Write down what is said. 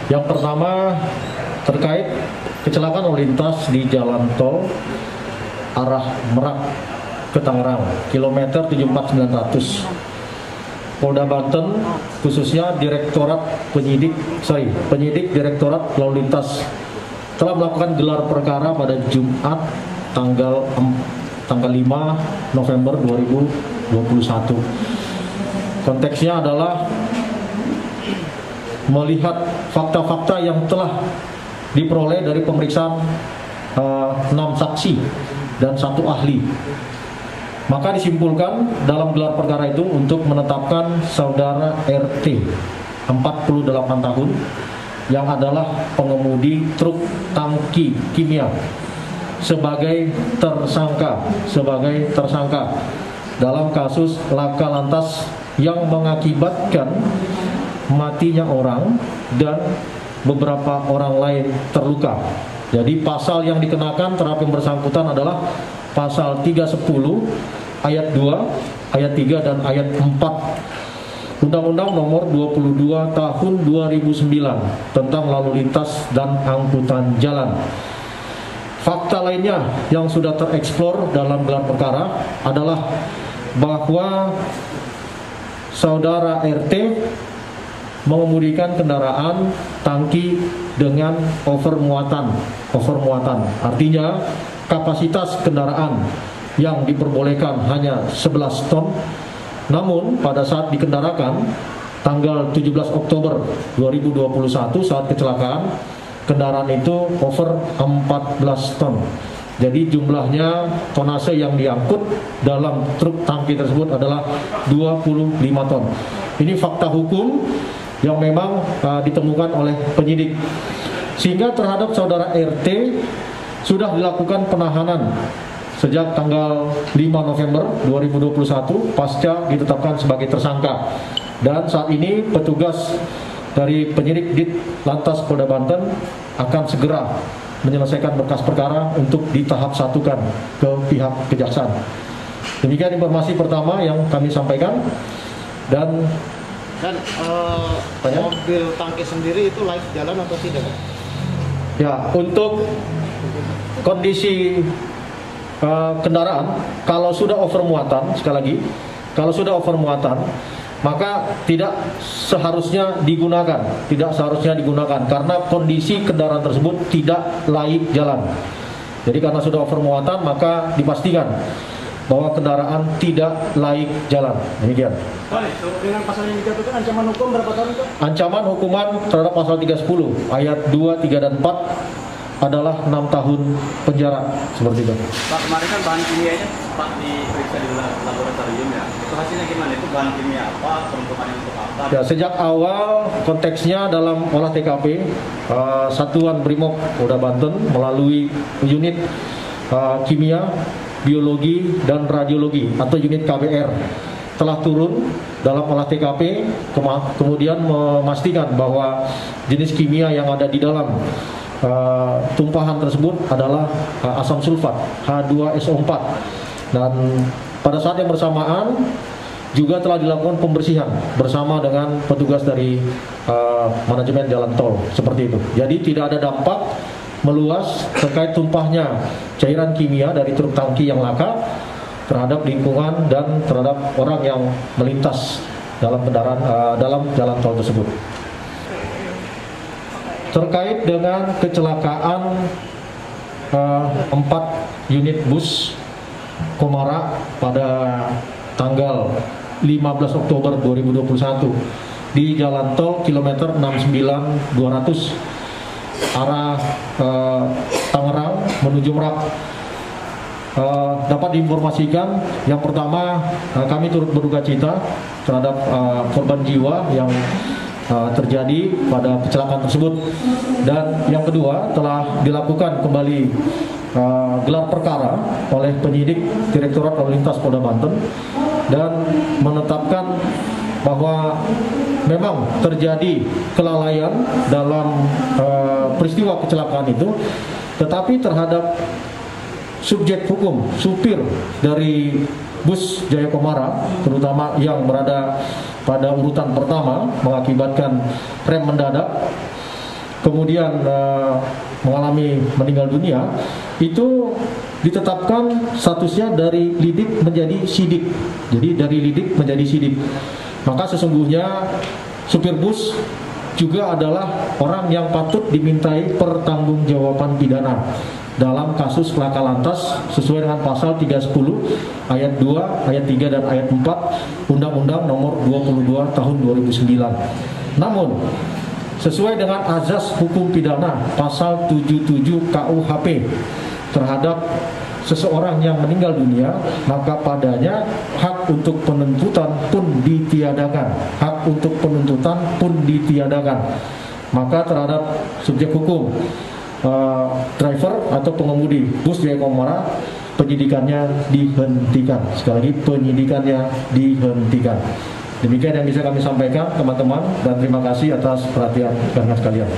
Yang pertama terkait kecelakaan lalu lintas di jalan tol arah Merak ke Tangerang, kilometer 74900. Polda Banten khususnya penyidik Direktorat Lalu Lintas telah melakukan gelar perkara pada Jumat tanggal 5 November 2021. Konteksnya adalah melihat fakta-fakta yang telah diperoleh dari pemeriksaan 6 saksi dan 1 ahli. Maka disimpulkan dalam gelar perkara itu untuk menetapkan saudara RT 48 tahun yang adalah pengemudi truk tangki kimia sebagai tersangka dalam kasus laka lantas yang mengakibatkan matinya orang dan beberapa orang lain terluka. Jadi pasal yang dikenakan terhadap yang bersangkutan adalah pasal 310 ayat 2, ayat 3 dan ayat 4 Undang-Undang Nomor 22 Tahun 2009 tentang lalu lintas dan angkutan jalan. Fakta lainnya yang sudah tereksplor dalam gelar perkara adalah bahwa saudara RT mengemudikan kendaraan tangki dengan overmuatan. Artinya kapasitas kendaraan yang diperbolehkan hanya 11 ton. Namun pada saat dikendarakan tanggal 17 Oktober 2021 saat kecelakaan, kendaraan itu over 14 ton. Jadi jumlahnya tonase yang diangkut dalam truk tangki tersebut adalah 25 ton. Ini fakta hukum yang memang ditemukan oleh penyidik. Sehingga terhadap saudara RT sudah dilakukan penahanan sejak tanggal 5 November 2021 pasca ditetapkan sebagai tersangka. Dan saat ini petugas dari penyidik Dit Lantas Polda Banten akan segera menyelesaikan berkas perkara untuk ditahap satukan ke pihak kejaksaan. Demikian informasi pertama yang kami sampaikan. Dan mobil tangki sendiri itu layak jalan atau tidak? Ya, untuk kondisi kendaraan, kalau sudah over muatan, sekali lagi, kalau sudah over muatan, maka tidak seharusnya digunakan karena kondisi kendaraan tersebut tidak layak jalan. Jadi karena sudah over muatan, maka dipastikan bahwa kendaraan tidak layak jalan. Demikian. Dengan pasal yang dijatuhkan ancaman hukum berapa tahun itu? Ancaman hukuman terhadap pasal 310 ayat 2, 3 dan 4 adalah 6 tahun penjara, seperti itu. Pak, kemarin kan bahan kimianya Pak diperiksa di laboratorium ya. Itu hasilnya gimana? Itu bahan kimia apa? Peruntukannya untuk apa? Ya, sejak awal konteksnya dalam olah TKP, Satuan Brimob Polda Banten melalui unit kimia, biologi dan radiologi atau unit KBR telah turun dalam olah TKP, kemudian memastikan bahwa jenis kimia yang ada di dalam tumpahan tersebut adalah asam sulfat H2SO4. Dan pada saat yang bersamaan juga telah dilakukan pembersihan bersama dengan petugas dari manajemen jalan tol, seperti itu. Jadi tidak ada dampak meluas terkait tumpahnya cairan kimia dari truk tangki yang laka terhadap lingkungan dan terhadap orang yang melintas dalam kendaraan dalam jalan tol tersebut. Terkait dengan kecelakaan 4 unit bus Komara pada tanggal 15 Oktober 2021 di jalan tol kilometer 69200 arah Tangerang menuju Merak, dapat diinformasikan yang pertama kami turut berduka cita terhadap korban jiwa yang terjadi pada kecelakaan tersebut, dan yang kedua telah dilakukan kembali gelar perkara oleh penyidik Direktorat Lalu Lintas Polda Banten dan menetapkan bahwa memang terjadi kelalaian dalam peristiwa kecelakaan itu, tetapi terhadap subjek hukum, supir dari bus Jaya Komara, terutama yang berada pada urutan pertama mengakibatkan rem mendadak, kemudian mengalami meninggal dunia, itu ditetapkan statusnya dari lidik menjadi sidik. Jadi dari lidik menjadi sidik. Maka sesungguhnya supir bus juga adalah orang yang patut dimintai pertanggungjawaban pidana dalam kasus laka lantas sesuai dengan pasal 310 ayat 2, ayat 3 dan ayat 4 Undang-Undang Nomor 22 Tahun 2009. Namun sesuai dengan azas hukum pidana pasal 77 KUHP terhadap seseorang yang meninggal dunia, maka padanya hak untuk penuntutan pun ditiadakan. Hak untuk penuntutan pun ditiadakan. Maka terhadap subjek hukum driver atau pengemudi bus Jaya Komara, penyidikannya dihentikan. Sekali lagi, penyidikannya dihentikan. Demikian yang bisa kami sampaikan, teman-teman, dan terima kasih atas perhatian kalian sekalian.